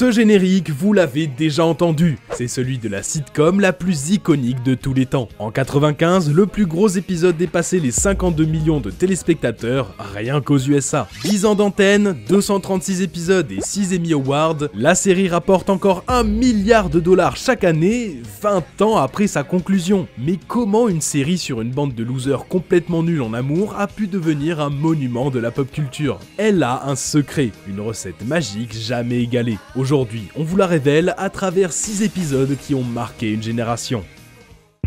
Ce générique, vous l'avez déjà entendu, c'est celui de la sitcom la plus iconique de tous les temps. En 95, le plus gros épisode dépassait les 52 millions de téléspectateurs, rien qu'aux USA. 10 ans d'antenne, 236 épisodes et 6 Emmy Awards, la série rapporte encore 1 milliard de dollars chaque année, 20 ans après sa conclusion. Mais comment une série sur une bande de losers complètement nuls en amour a pu devenir un monument de la pop culture? Elle a un secret, une recette magique jamais égalée. Aujourd'hui, on vous la révèle à travers 6 épisodes qui ont marqué une génération.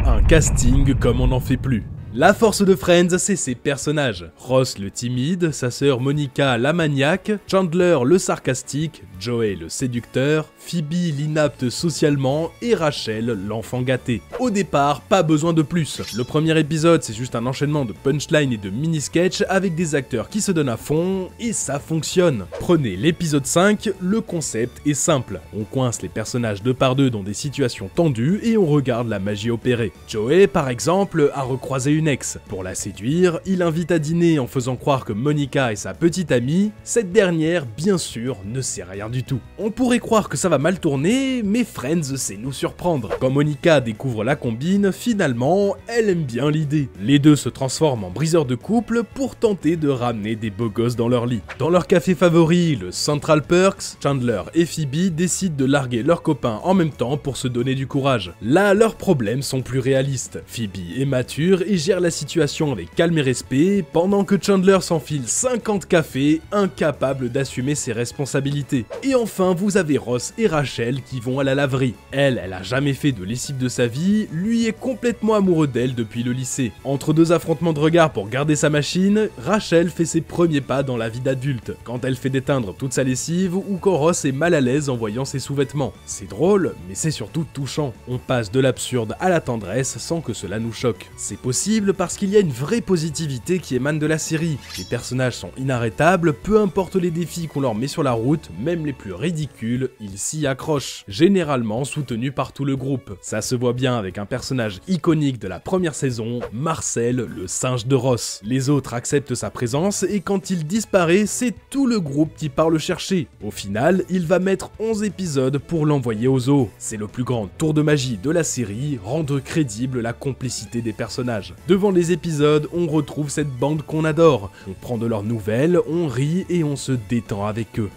Un casting comme on n'en fait plus. La force de Friends, c'est ses personnages. Ross le timide, sa sœur Monica la maniaque, Chandler le sarcastique, Joey le séducteur, Phoebe l'inapte socialement et Rachel l'enfant gâté. Au départ, pas besoin de plus. Le premier épisode, c'est juste un enchaînement de punchlines et de mini-sketchs avec des acteurs qui se donnent à fond et ça fonctionne. Prenez l'épisode 5, le concept est simple. On coince les personnages deux par deux dans des situations tendues et on regarde la magie opérer. Joey, par exemple, a recroisé une ex. Pour la séduire, il invite à dîner en faisant croire que Monica est sa petite amie. Cette dernière, bien sûr, ne sait rien du tout. On pourrait croire que ça va mal tourner, mais Friends sait nous surprendre. Quand Monica découvre la combine, finalement, elle aime bien l'idée. Les deux se transforment en briseurs de couple pour tenter de ramener des beaux gosses dans leur lit. Dans leur café favori, le Central Perks, Chandler et Phoebe décident de larguer leurs copains en même temps pour se donner du courage. Là, leurs problèmes sont plus réalistes. Phoebe est mature et gère la situation avec calme et respect, pendant que Chandler s'enfile 50 cafés, incapable d'assumer ses responsabilités. Et enfin, vous avez Ross et Rachel qui vont à la laverie. Elle a jamais fait de lessive de sa vie, lui est complètement amoureux d'elle depuis le lycée. Entre deux affrontements de regards pour garder sa machine, Rachel fait ses premiers pas dans la vie d'adulte, quand elle fait déteindre toute sa lessive ou quand Ross est mal à l'aise en voyant ses sous-vêtements. C'est drôle, mais c'est surtout touchant. On passe de l'absurde à la tendresse sans que cela nous choque. C'est possible parce qu'il y a une vraie positivité qui émane de la série. Les personnages sont inarrêtables, peu importe les défis qu'on leur met sur la route, même les plus ridicules, ils s'y accrochent, généralement soutenus par tout le groupe. Ça se voit bien avec un personnage iconique de la première saison, Marcel, le singe de Ross. Les autres acceptent sa présence et quand il disparaît, c'est tout le groupe qui part le chercher. Au final, il va mettre 11 épisodes pour l'envoyer au zoo. C'est le plus grand tour de magie de la série, rendre crédible la complicité des personnages. Devant les épisodes, on retrouve cette bande qu'on adore. On prend de leurs nouvelles, on rit et on se détend avec eux.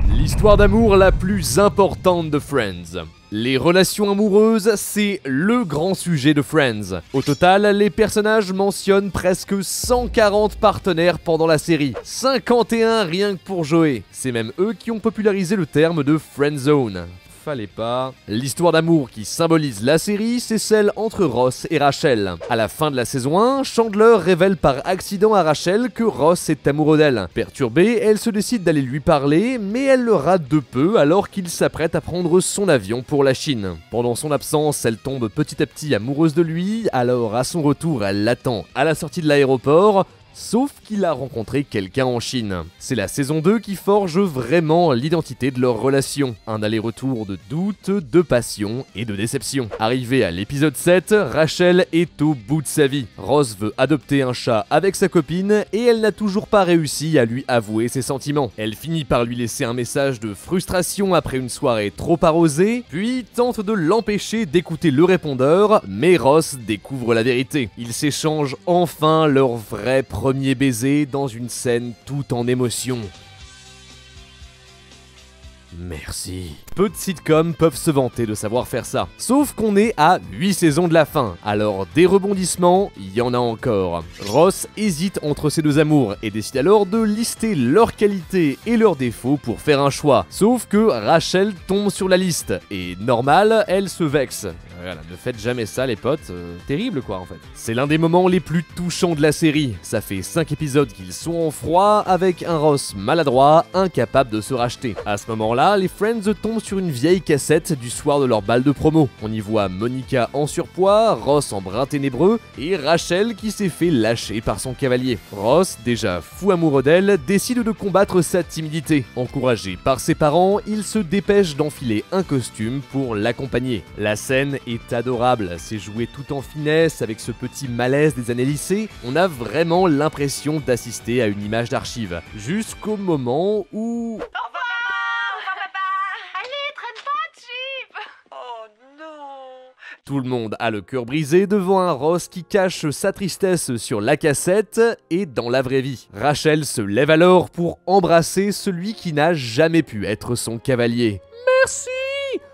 L'histoire d'amour la plus importante de Friends. Les relations amoureuses, c'est le grand sujet de Friends. Au total, les personnages mentionnent presque 140 partenaires pendant la série. 51 rien que pour Joey. C'est même eux qui ont popularisé le terme de friendzone. Fallait pas. L'histoire d'amour qui symbolise la série, c'est celle entre Ross et Rachel. À la fin de la saison 1, Chandler révèle par accident à Rachel que Ross est amoureux d'elle. Perturbée, elle se décide d'aller lui parler, mais elle le rate de peu alors qu'il s'apprête à prendre son avion pour la Chine. Pendant son absence, elle tombe petit à petit amoureuse de lui, alors à son retour, elle l'attend à la sortie de l'aéroport. Sauf qu'il a rencontré quelqu'un en Chine. C'est la saison 2 qui forge vraiment l'identité de leur relation. Un aller-retour de doute, de passion et de déception. Arrivé à l'épisode 7, Rachel est au bout de sa vie. Ross veut adopter un chat avec sa copine et elle n'a toujours pas réussi à lui avouer ses sentiments. Elle finit par lui laisser un message de frustration après une soirée trop arrosée, puis tente de l'empêcher d'écouter le répondeur, mais Ross découvre la vérité. Ils s'échangent enfin leur vrai premier baiser dans une scène tout en émotion. Merci. Peu de sitcoms peuvent se vanter de savoir faire ça. Sauf qu'on est à 8 saisons de la fin, alors des rebondissements, il y en a encore. Ross hésite entre ses deux amours et décide alors de lister leurs qualités et leurs défauts pour faire un choix. Sauf que Rachel tombe sur la liste, et normal, elle se vexe. Voilà, ne faites jamais ça les potes, terrible quoi en fait. C'est l'un des moments les plus touchants de la série. Ça fait 5 épisodes qu'ils sont en froid, avec un Ross maladroit, incapable de se racheter. À ce moment-là, les Friends tombent sur une vieille cassette du soir de leur bal de promo. On y voit Monica en surpoids, Ross en brun ténébreux, et Rachel qui s'est fait lâcher par son cavalier. Ross, déjà fou amoureux d'elle, décide de combattre sa timidité. Encouragé par ses parents, il se dépêche d'enfiler un costume pour l'accompagner. La scène est adorable, c'est joué tout en finesse avec ce petit malaise des années lycée. On a vraiment l'impression d'assister à une image d'archive. Jusqu'au moment où... Tout le monde a le cœur brisé devant un Ross qui cache sa tristesse sur la cassette et dans la vraie vie. Rachel se lève alors pour embrasser celui qui n'a jamais pu être son cavalier. Merci!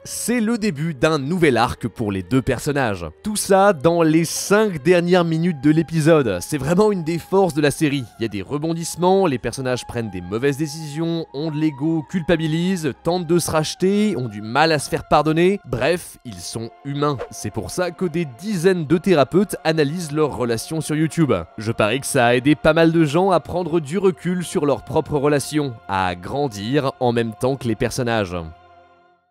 C'est le début d'un nouvel arc pour les deux personnages. Tout ça dans les 5 dernières minutes de l'épisode. C'est vraiment une des forces de la série. Il y a des rebondissements, les personnages prennent des mauvaises décisions, ont de l'ego, culpabilisent, tentent de se racheter, ont du mal à se faire pardonner. Bref, ils sont humains. C'est pour ça que des dizaines de thérapeutes analysent leurs relations sur YouTube. Je parie que ça a aidé pas mal de gens à prendre du recul sur leurs propres relations, à grandir en même temps que les personnages.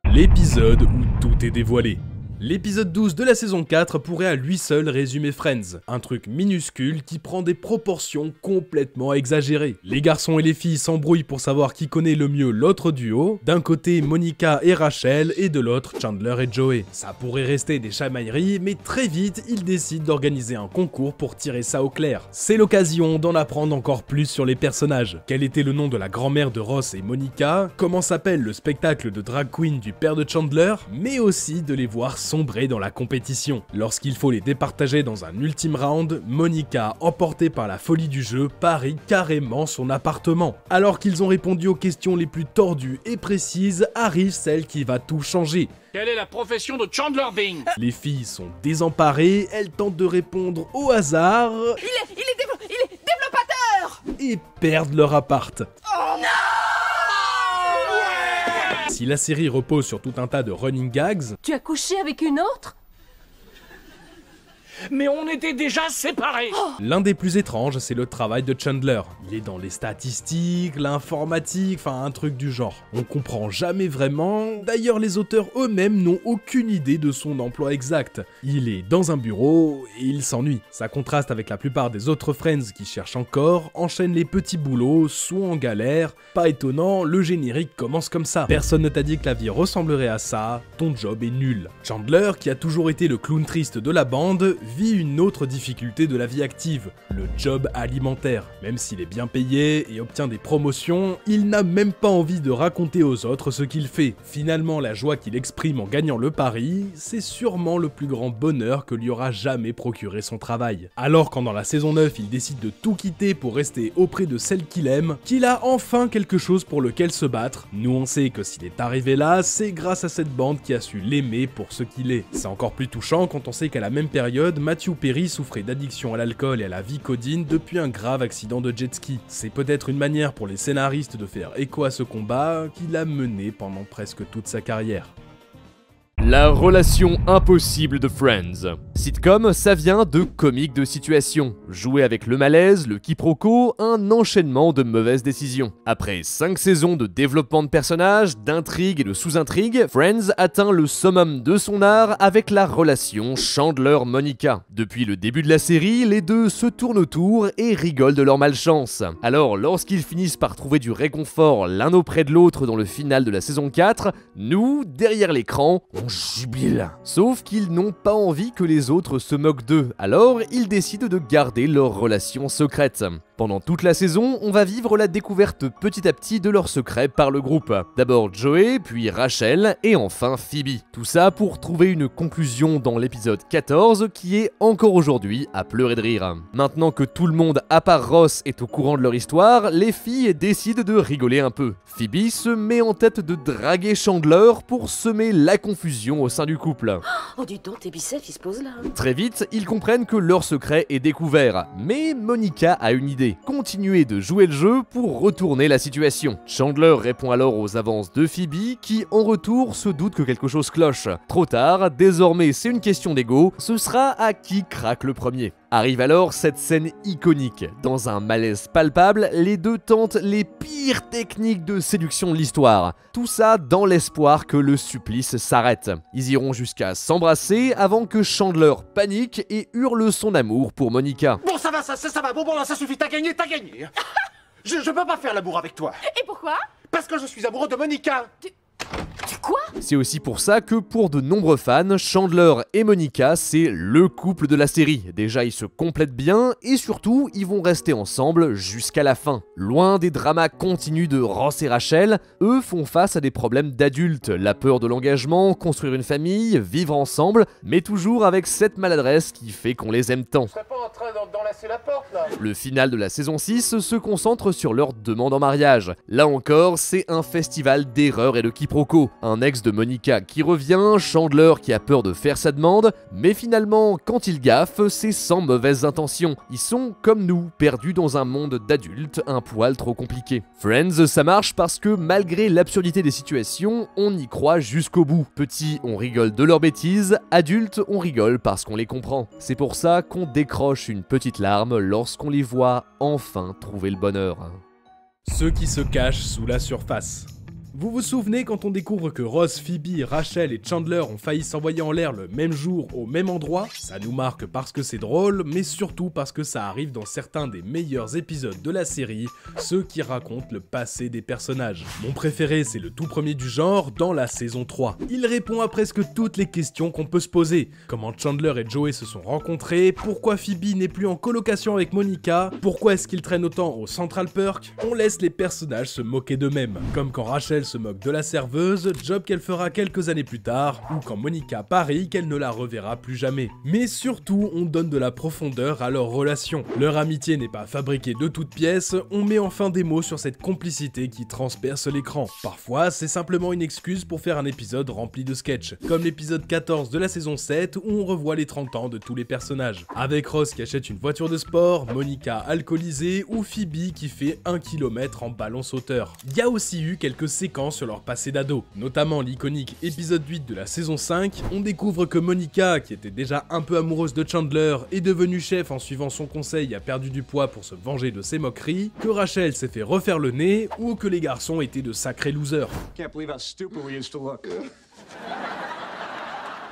L'épisode où tout est dévoilé. L'épisode 12 de la saison 4 pourrait à lui seul résumer Friends, un truc minuscule qui prend des proportions complètement exagérées. Les garçons et les filles s'embrouillent pour savoir qui connaît le mieux l'autre duo, d'un côté Monica et Rachel et de l'autre Chandler et Joey. Ça pourrait rester des chamailleries, mais très vite ils décident d'organiser un concours pour tirer ça au clair. C'est l'occasion d'en apprendre encore plus sur les personnages. Quel était le nom de la grand-mère de Ross et Monica, comment s'appelle le spectacle de drag queen du père de Chandler, mais aussi de les voir sombrer dans la compétition. Lorsqu'il faut les départager dans un ultime round, Monica, emportée par la folie du jeu, parie carrément son appartement. Alors qu'ils ont répondu aux questions les plus tordues et précises, arrive celle qui va tout changer. Quelle est la profession de Chandler Bing? Les filles sont désemparées, elles tentent de répondre au hasard... Il est développateur! Et perdent leur appart. Oh non! Si la série repose sur tout un tas de running gags... Tu as couché avec une autre? Mais on était déjà séparés. L'un des plus étranges, c'est le travail de Chandler. Il est dans les statistiques, l'informatique, enfin un truc du genre. On comprend jamais vraiment, d'ailleurs les auteurs eux-mêmes n'ont aucune idée de son emploi exact. Il est dans un bureau et il s'ennuie. Ça contraste avec la plupart des autres Friends qui cherchent encore, enchaînent les petits boulots, sont en galère. Pas étonnant, le générique commence comme ça. Personne ne t'a dit que la vie ressemblerait à ça, ton job est nul. Chandler, qui a toujours été le clown triste de la bande, vit une autre difficulté de la vie active, le job alimentaire. Même s'il est bien payé et obtient des promotions, il n'a même pas envie de raconter aux autres ce qu'il fait. Finalement, la joie qu'il exprime en gagnant le pari, c'est sûrement le plus grand bonheur que lui aura jamais procuré son travail. Alors quand dans la saison 9, il décide de tout quitter pour rester auprès de celle qu'il aime, qu'il a enfin quelque chose pour lequel se battre, nous on sait que s'il est arrivé là, c'est grâce à cette bande qui a su l'aimer pour ce qu'il est. C'est encore plus touchant quand on sait qu'à la même période, Matthew Perry souffrait d'addiction à l'alcool et à la Vicodine depuis un grave accident de jet ski. C'est peut-être une manière pour les scénaristes de faire écho à ce combat qu'il a mené pendant presque toute sa carrière. La relation impossible de Friends. Sitcom, ça vient de comique de situation. Jouer avec le malaise, le quiproquo, un enchaînement de mauvaises décisions. Après 5 saisons de développement de personnages, d'intrigues et de sous-intrigues, Friends atteint le summum de son art avec la relation Chandler-Monica. Depuis le début de la série, les deux se tournent autour et rigolent de leur malchance. Alors, lorsqu'ils finissent par trouver du réconfort l'un auprès de l'autre dans le final de la saison 4, nous, derrière l'écran, on jubile. Sauf qu'ils n'ont pas envie que les autres se moquent d'eux, alors ils décident de garder leur relation secrète. Pendant toute la saison, on va vivre la découverte petit à petit de leurs secrets par le groupe. D'abord Joey, puis Rachel, et enfin Phoebe. Tout ça pour trouver une conclusion dans l'épisode 14 qui est encore aujourd'hui à pleurer de rire. Maintenant que tout le monde à part Ross est au courant de leur histoire, les filles décident de rigoler un peu. Phoebe se met en tête de draguer Chandler pour semer la confusion au sein du couple. Oh, dis donc, tes biceps, ils se posent là. Très vite, ils comprennent que leur secret est découvert, mais Monica a une idée. Continuer de jouer le jeu pour retourner la situation. Chandler répond alors aux avances de Phoebe qui, en retour, se doute que quelque chose cloche. Trop tard, désormais c'est une question d'ego, ce sera à qui craque le premier. Arrive alors cette scène iconique. Dans un malaise palpable, les deux tentent les pires techniques de séduction de l'histoire. Tout ça dans l'espoir que le supplice s'arrête. Ils iront jusqu'à s'embrasser avant que Chandler panique et hurle son amour pour Monica. Bon, ça va, bon, là, ça suffit, t'as gagné. je peux pas faire l'amour avec toi. Et pourquoi? Parce que je suis amoureux de Monica. Quoi? C'est aussi pour ça que pour de nombreux fans, Chandler et Monica, c'est le couple de la série. Déjà, ils se complètent bien et surtout, ils vont rester ensemble jusqu'à la fin. Loin des dramas continus de Ross et Rachel, eux font face à des problèmes d'adultes, la peur de l'engagement, construire une famille, vivre ensemble, mais toujours avec cette maladresse qui fait qu'on les aime tant. Pas en train d'enlacer la porte là. Le final de la saison 6 se concentre sur leur demande en mariage. Là encore, c'est un festival d'erreurs et de quiproquos. Un ex de Monica qui revient, Chandler qui a peur de faire sa demande, mais finalement, quand il gaffe, c'est sans mauvaises intentions. Ils sont, comme nous, perdus dans un monde d'adultes un poil trop compliqué. Friends, ça marche parce que malgré l'absurdité des situations, on y croit jusqu'au bout. Petits, on rigole de leurs bêtises, adultes, on rigole parce qu'on les comprend. C'est pour ça qu'on décroche une petite larme lorsqu'on les voit enfin trouver le bonheur. Ceux qui se cachent sous la surface. Vous vous souvenez quand on découvre que Ross, Phoebe, Rachel et Chandler ont failli s'envoyer en l'air le même jour au même endroit? Ça nous marque parce que c'est drôle, mais surtout parce que ça arrive dans certains des meilleurs épisodes de la série, ceux qui racontent le passé des personnages. Mon préféré, c'est le tout premier du genre, dans la saison 3. Il répond à presque toutes les questions qu'on peut se poser. Comment Chandler et Joey se sont rencontrés? Pourquoi Phoebe n'est plus en colocation avec Monica? Pourquoi est-ce qu'ils traînent autant au Central Perk? On laisse les personnages se moquer d'eux-mêmes, comme quand Rachel se moque de la serveuse, job qu'elle fera quelques années plus tard, ou quand Monica parie qu'elle ne la reverra plus jamais. Mais surtout, on donne de la profondeur à leur relation. Leur amitié n'est pas fabriquée de toutes pièces, on met enfin des mots sur cette complicité qui transperce l'écran. Parfois, c'est simplement une excuse pour faire un épisode rempli de sketchs, comme l'épisode 14 de la saison 7 où on revoit les 30 ans de tous les personnages. Avec Ross qui achète une voiture de sport, Monica alcoolisée ou Phoebe qui fait 1 km en ballon sauteur. Il y a aussi eu quelques séquences sur leur passé d'ado, notamment l'iconique épisode 8 de la saison 5, on découvre que Monica, qui était déjà un peu amoureuse de Chandler, est devenue chef en suivant son conseil et a perdu du poids pour se venger de ses moqueries, que Rachel s'est fait refaire le nez, ou que les garçons étaient de sacrés losers. Can't believe how stupid we used to look.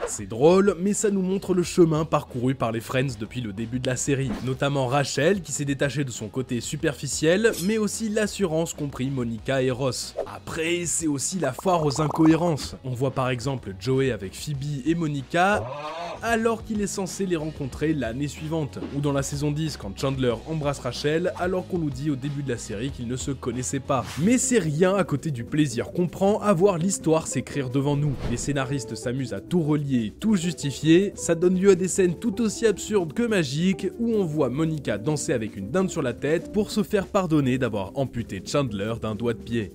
C'est drôle, mais ça nous montre le chemin parcouru par les Friends depuis le début de la série, notamment Rachel qui s'est détachée de son côté superficiel, mais aussi l'assurance qu'ont pris Monica et Ross. Après, c'est aussi la foire aux incohérences. On voit par exemple Joey avec Phoebe et Monica, alors qu'il est censé les rencontrer l'année suivante, ou dans la saison 10 quand Chandler embrasse Rachel alors qu'on nous dit au début de la série qu'ils ne se connaissaient pas. Mais c'est rien à côté du plaisir qu'on prend à voir l'histoire s'écrire devant nous. Les scénaristes s'amusent à tout relier, tout justifier, ça donne lieu à des scènes tout aussi absurdes que magiques où on voit Monica danser avec une dinde sur la tête pour se faire pardonner d'avoir amputé Chandler d'un doigt de pied.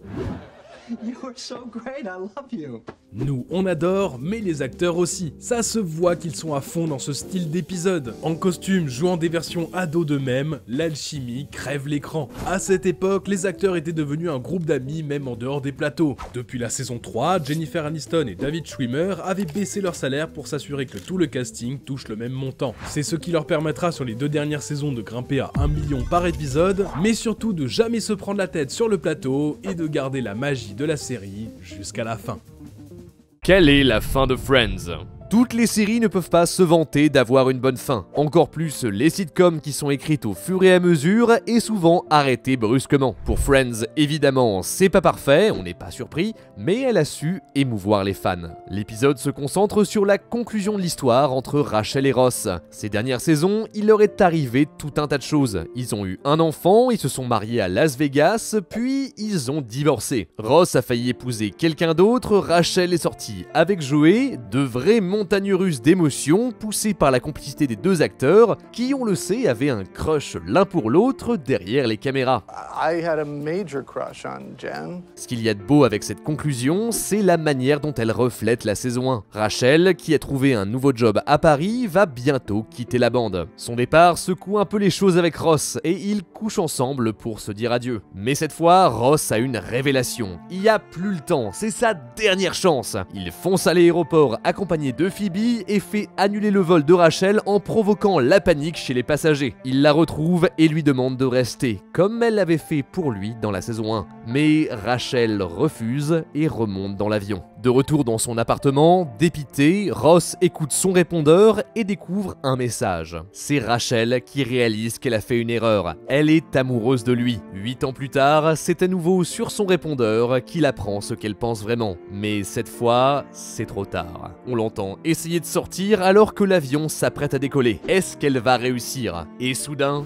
You're so great, I love you. Nous, on adore, mais les acteurs aussi. Ça se voit qu'ils sont à fond dans ce style d'épisode. En costume, jouant des versions ados d'eux-mêmes, l'alchimie crève l'écran. À cette époque, les acteurs étaient devenus un groupe d'amis même en dehors des plateaux. Depuis la saison 3, Jennifer Aniston et David Schwimmer avaient baissé leur salaire pour s'assurer que tout le casting touche le même montant. C'est ce qui leur permettra sur les 2 dernières saisons de grimper à 1 million par épisode, mais surtout de jamais se prendre la tête sur le plateau et de garder la magie de la série jusqu'à la fin. Quelle est la fin de Friends ? Toutes les séries ne peuvent pas se vanter d'avoir une bonne fin. Encore plus les sitcoms qui sont écrites au fur et à mesure et souvent arrêtées brusquement. Pour Friends, évidemment, c'est pas parfait, on n'est pas surpris, mais elle a su émouvoir les fans. L'épisode se concentre sur la conclusion de l'histoire entre Rachel et Ross. Ces dernières saisons, il leur est arrivé tout un tas de choses. Ils ont eu un enfant, ils se sont mariés à Las Vegas, puis ils ont divorcé. Ross a failli épouser quelqu'un d'autre, Rachel est sortie avec Joey, de vrais montagne russe d'émotions poussée par la complicité des deux acteurs qui, on le sait, avaient un crush l'un pour l'autre derrière les caméras. I had a major crush on Jen. Ce qu'il y a de beau avec cette conclusion, c'est la manière dont elle reflète la saison 1. Rachel, qui a trouvé un nouveau job à Paris, va bientôt quitter la bande. Son départ secoue un peu les choses avec Ross et ils couchent ensemble pour se dire adieu. Mais cette fois, Ross a une révélation. Il n'y a plus le temps, c'est sa dernière chance. Il fonce à l'aéroport accompagné de Phoebe et fait annuler le vol de Rachel en provoquant la panique chez les passagers. Il la retrouve et lui demande de rester, comme elle l'avait fait pour lui dans la saison 1. Mais Rachel refuse et remonte dans l'avion. De retour dans son appartement, dépité, Ross écoute son répondeur et découvre un message. C'est Rachel qui réalise qu'elle a fait une erreur. Elle est amoureuse de lui. 8 ans plus tard, c'est à nouveau sur son répondeur qu'il apprend ce qu'elle pense vraiment. Mais cette fois, c'est trop tard. On l'entend essayer de sortir alors que l'avion s'apprête à décoller. Est-ce qu'elle va réussir? Et soudain...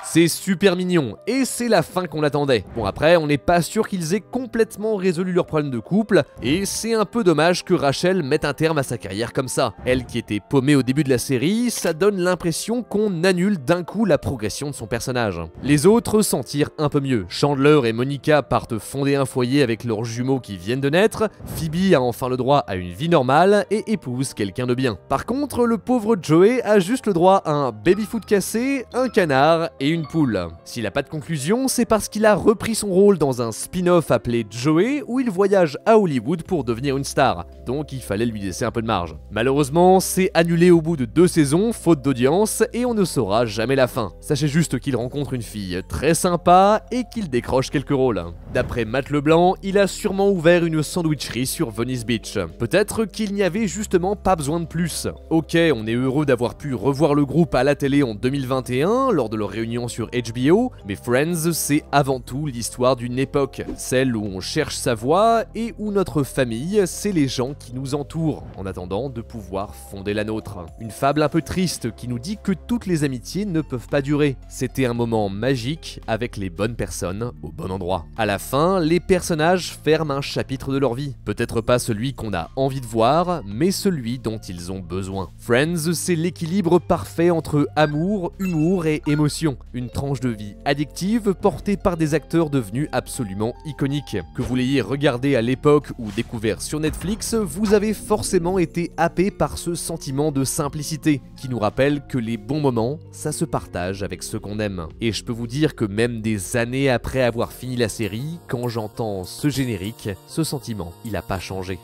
C'est super mignon, et c'est la fin qu'on attendait. Bon après, on n'est pas sûr qu'ils aient complètement résolu leur problème de couple, et c'est un peu dommage que Rachel mette un terme à sa carrière comme ça. Elle qui était paumée au début de la série, ça donne l'impression qu'on annule d'un coup la progression de son personnage. Les autres s'en tirent un peu mieux. Chandler et Monica partent fonder un foyer avec leurs jumeaux qui viennent de naître, Phoebe a enfin le droit à une vie normale et épouse quelqu'un de bien. Par contre, le pauvre Joey a juste le droit à un baby-foot cassé, un canard et une poule. S'il a pas de conclusion, c'est parce qu'il a repris son rôle dans un spin-off appelé Joey où il voyage à Hollywood pour devenir une star, donc il fallait lui laisser un peu de marge. Malheureusement, c'est annulé au bout de 2 saisons, faute d'audience, et on ne saura jamais la fin. Sachez juste qu'il rencontre une fille très sympa et qu'il décroche quelques rôles. D'après Matt Leblanc, il a sûrement ouvert une sandwicherie sur Venice Beach. Peut-être qu'il n'y avait justement pas besoin de plus. Ok, on est heureux d'avoir pu revoir le groupe à la télé en 2021, lors de leur réunion sur HBO, mais Friends, c'est avant tout l'histoire d'une époque, celle où on cherche sa voie et où notre famille, c'est les gens qui nous entourent, en attendant de pouvoir fonder la nôtre. Une fable un peu triste qui nous dit que toutes les amitiés ne peuvent pas durer. C'était un moment magique avec les bonnes personnes au bon endroit. À la fin, les personnages ferment un chapitre de leur vie. Peut-être pas celui qu'on a envie de voir, mais celui dont ils ont besoin. Friends, c'est l'équilibre parfait entre amour, humour et émotion. Une tranche de vie addictive portée par des acteurs devenus absolument iconiques. Que vous l'ayez regardé à l'époque ou découvert sur Netflix, vous avez forcément été happé par ce sentiment de simplicité qui nous rappelle que les bons moments, ça se partage avec ceux qu'on aime. Et je peux vous dire que même des années après avoir fini la série, quand j'entends ce générique, ce sentiment, il a pas changé.